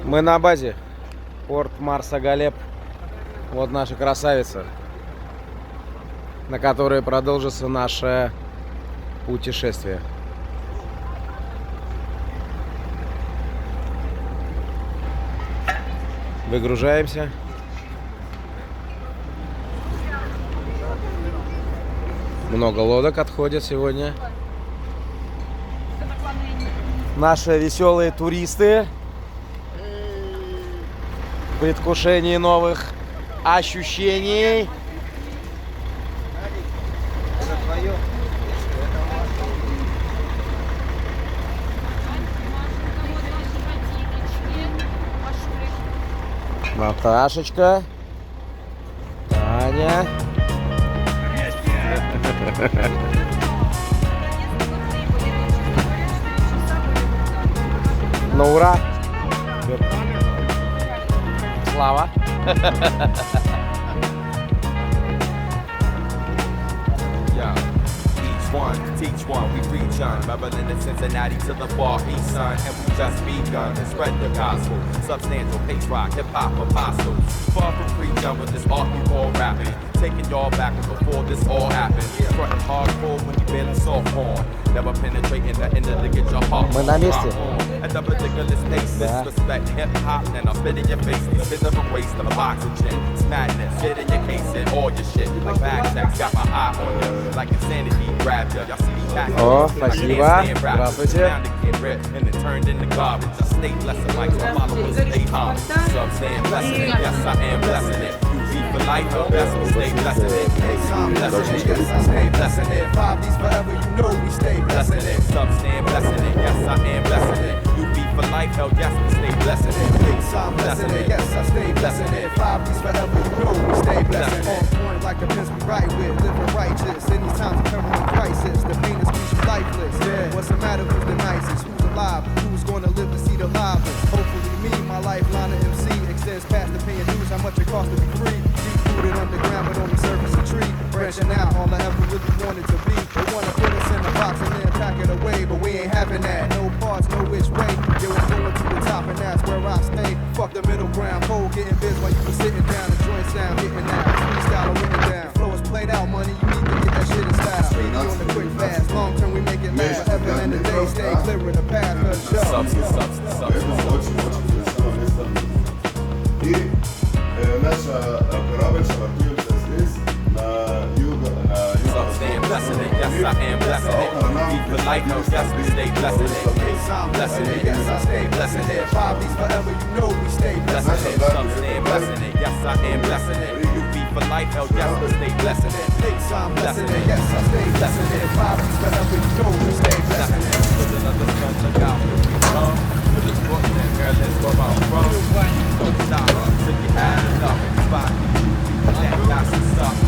Мы на базе. Порт Марса Галиб. Вот наша красавица, на которой продолжится наше путешествие. Выгружаемся. Много лодок отходят сегодня. Наши веселые туристы в предвкушении новых ощущений. Наташечка, Таня. Ну ура! Слава! Teach one, we reach on Maryland and Cincinnati to the far east, son. And we just begun to spread the gospel. Substantial pace rock, hip-hop apostles. Far from preaching with this art we call rapping. Taking y'all back before this all happened. Frontin' hardcore when you been soft porn. Never penetrating the end to get your heart. Мы на месте. At the ridiculous pace, disrespect hip-hop. And I'll spit in your face. These bits of a waste of oxygen. It's madness, shit in your case and all your shit. Like bag checks, got my eye on you. Like insanity grabbed you. Y'all see me back. О, спасибо. Здравствуйте. And it turned into garbage. I stay blessed like my followers stay hard. Some saying blessing it, yes I am blessing it. You be for life, oh yes we stay blessing it. I'm blessing it, yes I stay blessing it. 5 D's forever, you know we stay blessing it. Some saying blessing it, yes I am blessing it. You be for life, hell yes we stay blessing it. I'm blessing it, yes I stay blessing it. 5 D's forever, you know we stay blessing it. On point like the prince we right with, living righteous. In these times of permanent crisis, the pain is keeps you lifeless. Yeah. What's the matter? Who's the nicest? Who's alive? Who's gonna live to see the livest? Hopefully me, my lifeline of MC extends past the paying dues. How much it costs to be free? Deep rooted underground, but on the surface a tree. Branching out, all I ever really wanted to be. They wanna put us in a box and then pack it away, but we ain't having that. No parts, no which way. Yo, it's going to the top and that's where I stay. Fuck the middle ground, cold getting biz while you was sitting down. The joint sound hitting out, freestyle written down. Flow is played out, money, you need to get that shit in style. Speedy on the quick fast, long term we make it last. Forever and the day, stay clear of the path, cause И наша корабль швартуется здесь, на юг. Blessing it, yes I am blessing it. Be for life, no yes we stay blessing it. I'm blessing it, yes I stay blessing it. 5 D's forever, you know we stay blessing it. Some stay blessing it, yes I am blessing it. You be for life, hell yes we stay blessing it. I'm blessing it, yes I stay blessing it. 5 D's forever, you know we stay blessing it. Put another sun, look out, here we come. Put this book in there, let's go out from. Don't stop till you had enough. Spot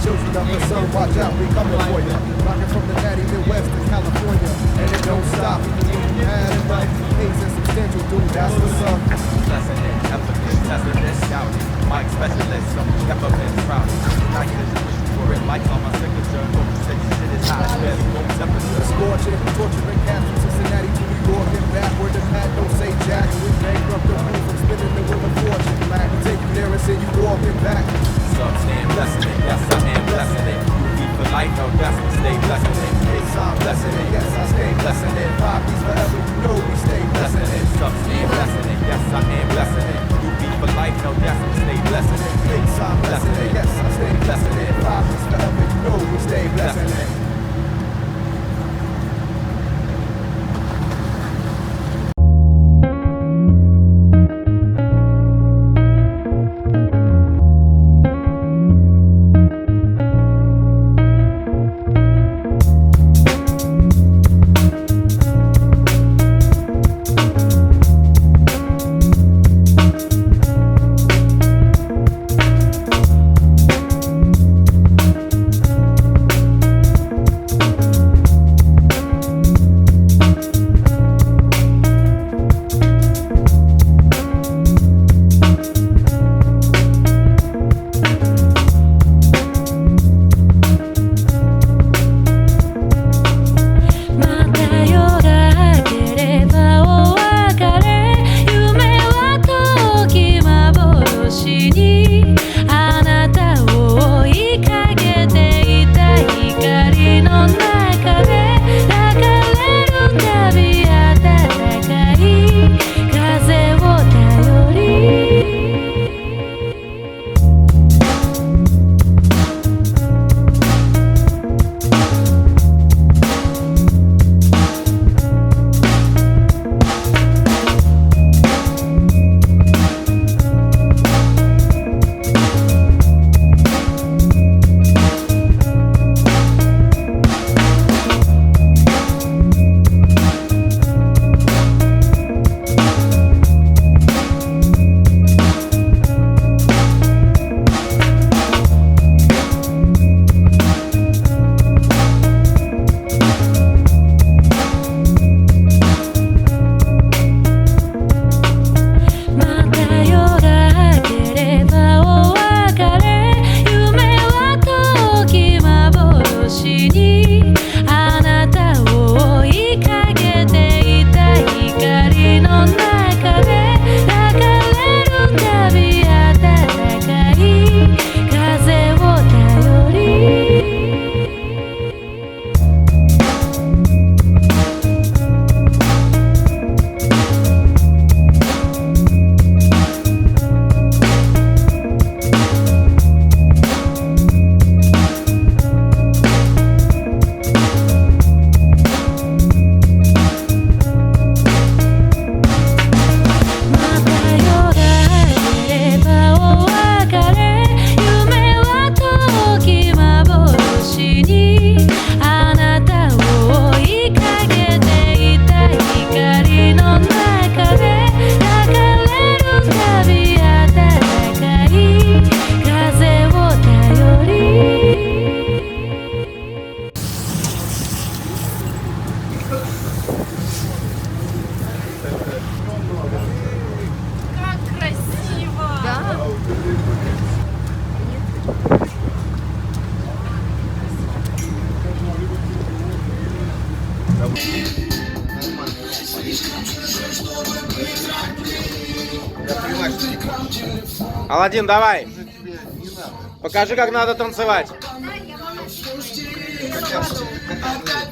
children of the sun, watch out, we coming for you. Rockin' from the natty Midwest to California, and it don't stop. You had it right, things and substantial, dude, that's what's up. Blessing it, effortless, testing this, shouting. Mike specialist, some never been proud. Now you for it, lights on my signature. Don't you say shit is hot, barely no temperature. Scorching, torturing cats from Cincinnati to New York and back where the pad don't say jack. We bankrupt the roof from spinning the wheel of fortune. Glad to take you there and send you walking back. Stand blessing it, yes I am blessing it. You be for life, no yes we stay blessing it. I'm blessing it, yes I stay blessing it. 5 D's forever, you know we stay blessing it. Stand blessing it, yes I am blessing it. You be for life, no yes we stay blessing it. I'm blessing it, yes I stay blessing it. 5 D's forever, you know we stay blessing it. Аладдин, давай. Покажи, как надо танцевать.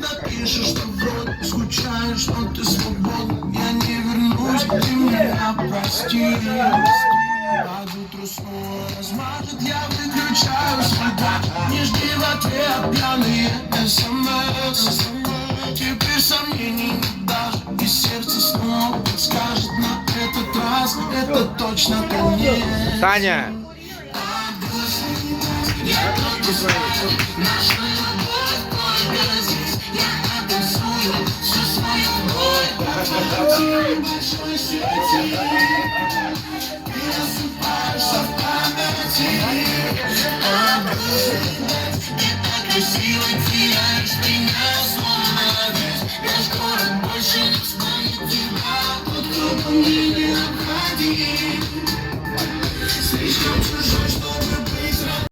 Напишешь, что вроде скучаешь, но ты свободен. Я не вернусь, ты меня прости. Под утро снова размажет, я выключаю свой датчик. Не жди в ответ пьяные СМС. Теперь сомнений нет даже, и сердце снова подскажет. На этот раз это точно конец. Таня. Слишком чужой, чтобы быть родным.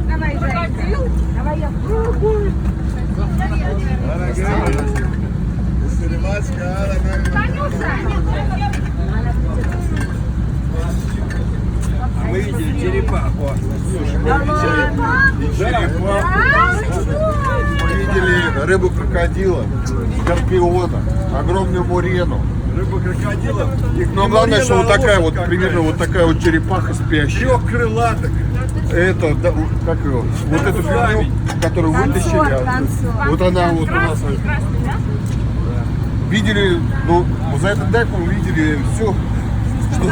Давай, крокодил. Давай я пробую. Танюша! Мы видели черепаху. Мы видели рыбу-крокодила, скорпиона, огромную мурену. Рыба-крокодила. Но главное, что вот такая вот, примерно вот такая вот черепаха спящая. 3 крылаток. Это, да, как его, вот эту фигню, которую вытащили, вот она вот у нас. Видели, ну, за этот дайв мы видели все, что...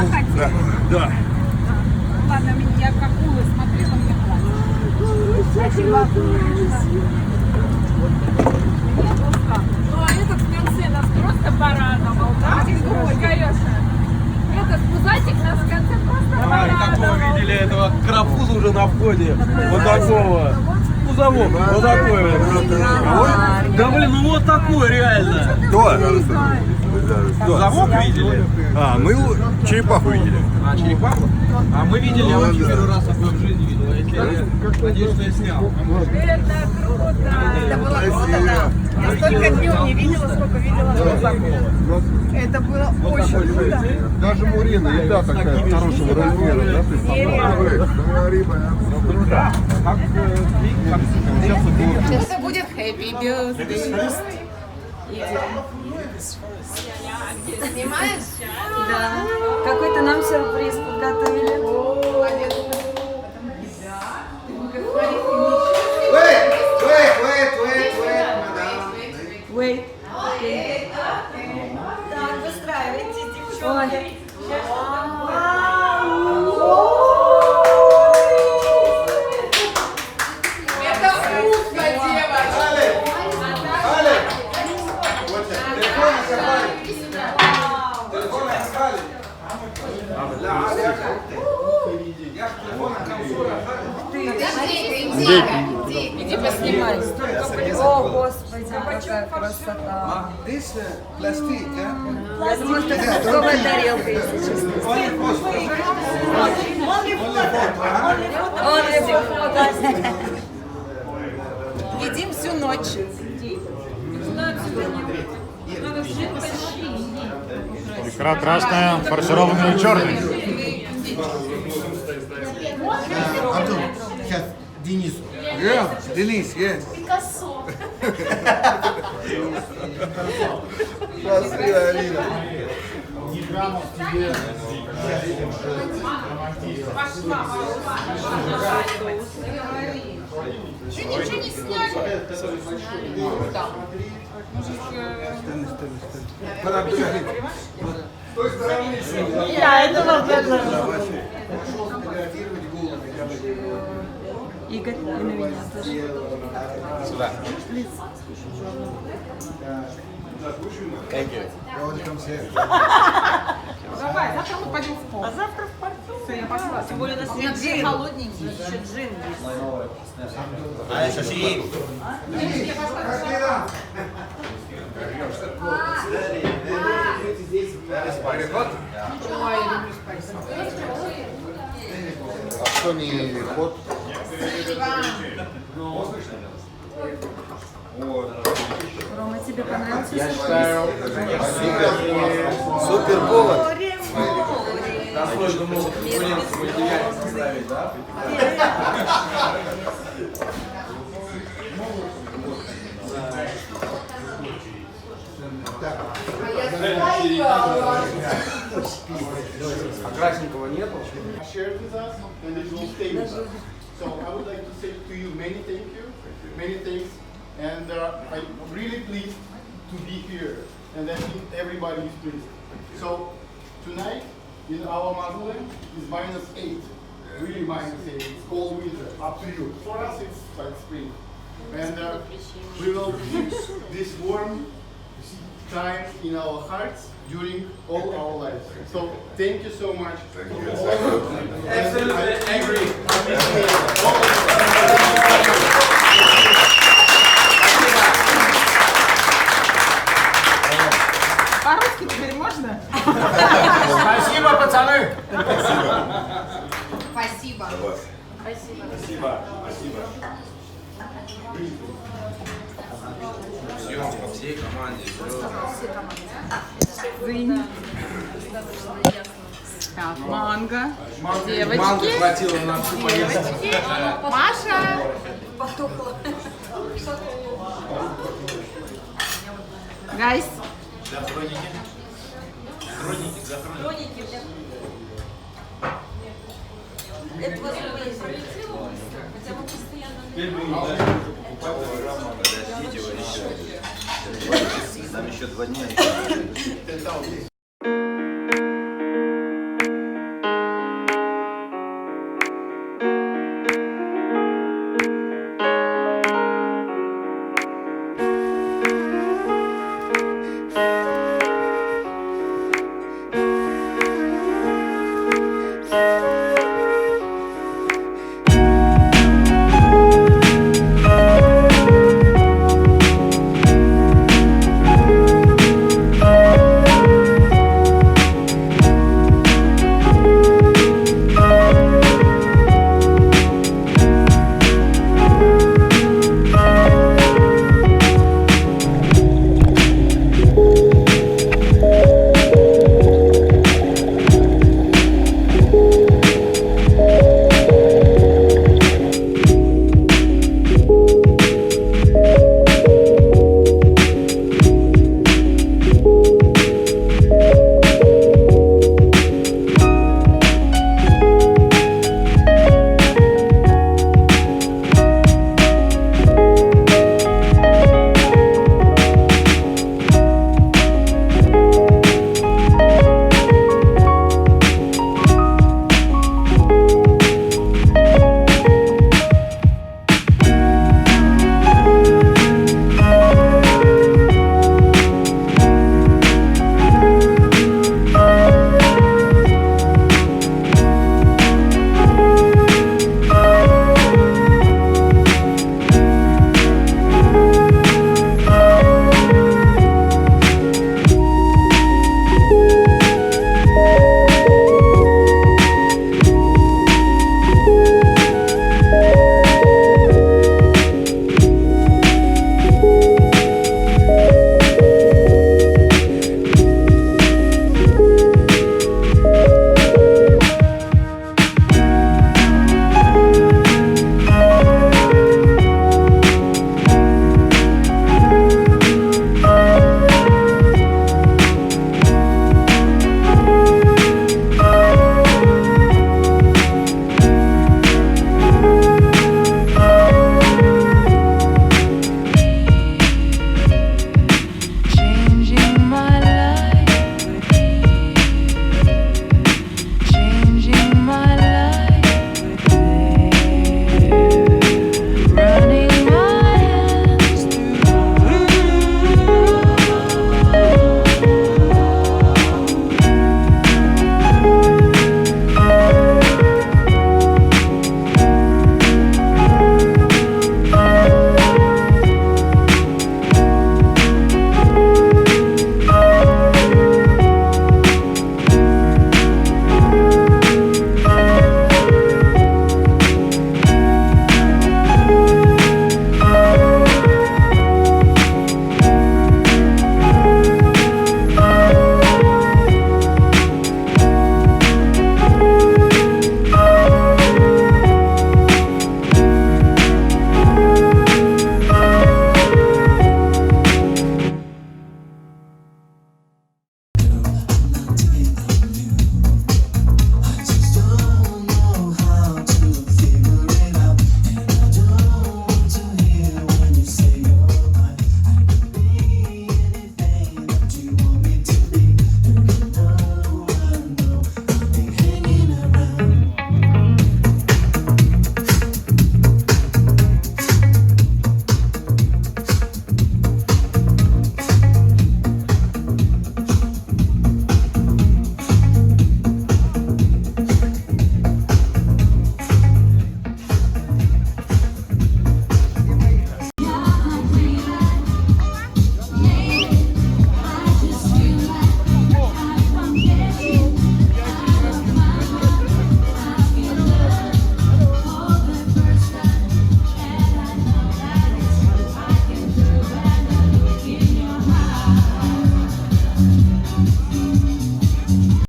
Да. Ладно, я как акулы смотрела, мне хватит. Ну, а этот в конце нас просто порадовал, да? Ой, Кореша. Этот пузатик нас в конце просто порадовал. Такого видели этого карапуза уже на входе. Вот такого. Ну, замок. Вот такой вот. Да блин, ну вот такой реально. Кто? Замок видели? А, мы черепаху видели. А, черепаху? А мы видели, я вообще первый раз такое в жизни видел. Надеюсь, что я снял. Это круто. Это было круто, да. Я столько днем не видела, сколько видела глазаков. Это было очень круто. Даже мурена, еда такая хорошего размера, да, представляешь? Это будет Happy Birthday. Снимаешь? Да. Какой-то нам сюрприз подготовили. Wait. Okay. Так, выстраивайтесь, девчонки. Это вкусно, девочка. Иди поснимай. О, Господи, какая красота. Я думаю, что это фруктовая тарелка, если честно. Едим всю ночь. Икра красная, фаршированная черный. Антон, сейчас Денису. Денис, yes. Смотри, Алина. Что, ничего не сняли? Я этого предложила. Игорь, и на меня тоже. Сюда. Давай, завтра мы пойдем в порт. А завтра в порту? Все, я пошла. Тем более у нас нет джин. Холодненький, еще джин есть. А что не ход? Рома, тебе понравился? Я считаю, Супер повод. я думал, блин, ставить, да? А красненького нету? Shared with us and it will stay with us. So I would like to say to you many thanks, and I'm really pleased to be here, and I think everybody is pleased. So tonight in our Muslim is -8, really -8. It's cold winter, up to you. For us it's like spring, and we will keep this warm time in our hearts during all our lives. So thank you so much. Absolutely agree. По-русски теперь можно? Спасибо, пацаны. Спасибо. вас. Спасибо. Спасибо. Спасибо. Съемка всей команде. Так, манго. Манго Девочки. хватило на всю поездку. Маша. Гайс. Это возможно. Хотя мы постоянно... Подождите, вы еще. Там еще 2 дня.